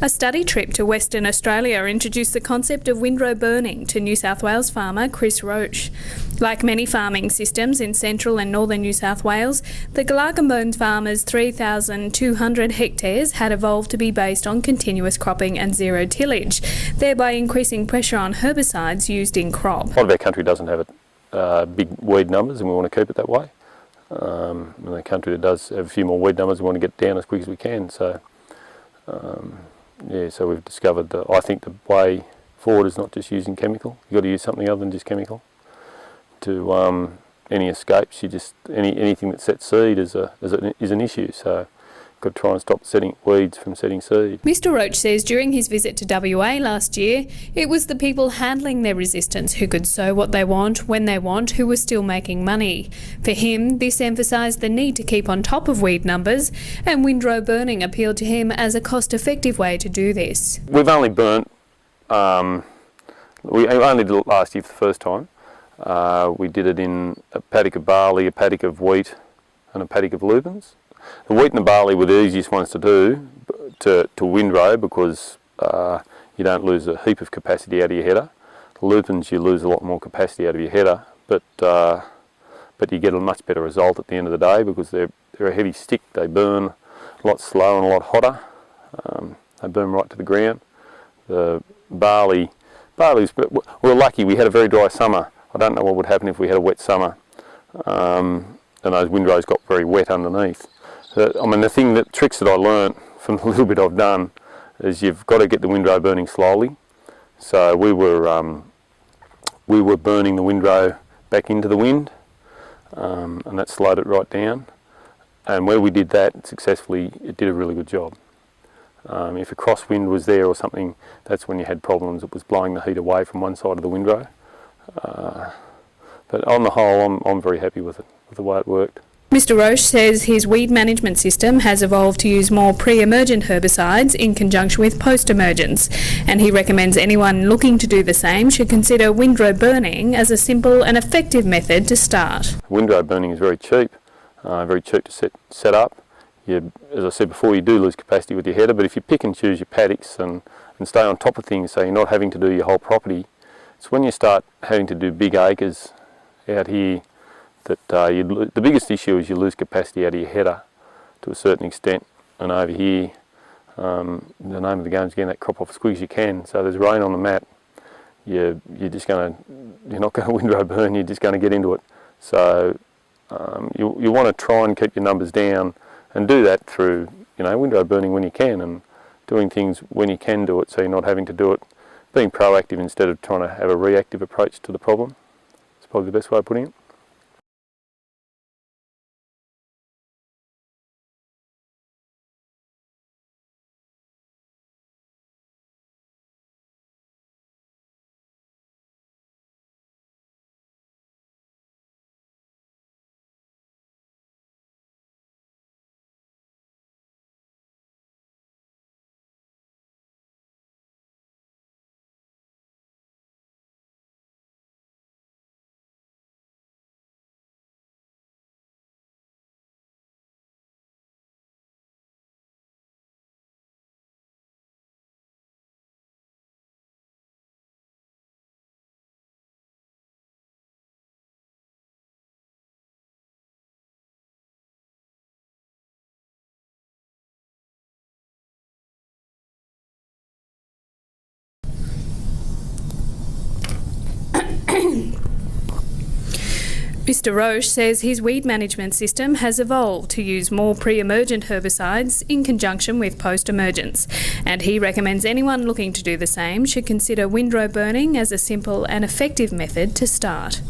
A study trip to Western Australia introduced the concept of windrow burning to New South Wales farmer Chris Roche. Like many farming systems in central and northern New South Wales, the Gulargambone farmers' 3,200 hectares had evolved to be based on continuous cropping and zero tillage, thereby increasing pressure on herbicides used in crop. A lot of our country doesn't have big weed numbers, and we want to keep it that way. In a country that does have a few more weed numbers, we want to get down as quick as we can. So we've discovered that I think the way forward is not just using chemical. You've got to use something other than just chemical. To any escapes, anything that sets seed is an issue. So got to try and stop weeds from setting seed. Mr Roche says during his visit to WA last year, it was the people handling their resistance who could sow what they want, when they want, who were still making money. For him, this emphasised the need to keep on top of weed numbers, and windrow burning appealed to him as a cost-effective way to do this. We've only burnt, we only did it last year for the first time. We did it in a paddock of barley, a paddock of wheat and a paddock of lupins. The wheat and the barley were the easiest ones to do to windrow because you don't lose a heap of capacity out of your header. The lupins you lose a lot more capacity out of your header, but you get a much better result at the end of the day because they're a heavy stick. They burn a lot slower and a lot hotter. They burn right to the ground. The barley's, we're lucky we had a very dry summer. I don't know what would happen if we had a wet summer and those windrows got very wet underneath. The tricks that I learnt from the little bit I've done is you've got to get the windrow burning slowly. So we were burning the windrow back into the wind, and that slowed it right down. And where we did that successfully, it did a really good job. If a crosswind was there or something, that's when you had problems. It was blowing the heat away from one side of the windrow. But on the whole, I'm very happy with it, with the way it worked. Mr Roche says his weed management system has evolved to use more pre-emergent herbicides in conjunction with post-emergence, and he recommends anyone looking to do the same should consider windrow burning as a simple and effective method to start. Windrow burning is very cheap to set up. As I said before, you do lose capacity with your header, but if you pick and choose your paddocks and stay on top of things so you're not having to do your whole property, it's when you start having to do big acres out here that the biggest issue is you lose capacity out of your header to a certain extent. And over here, the name of the game is getting that crop off as quick as you can. So there's rain on the mat, you're not going to windrow burn, you're just going to get into it. So you want to try and keep your numbers down and do that through windrow burning when you can and doing things when you can do it, so you're not having to do it. Being proactive instead of trying to have a reactive approach to the problem. It's probably the best way of putting it. Mr Roche says his weed management system has evolved to use more pre-emergent herbicides in conjunction with post-emergence, and he recommends anyone looking to do the same should consider windrow burning as a simple and effective method to start.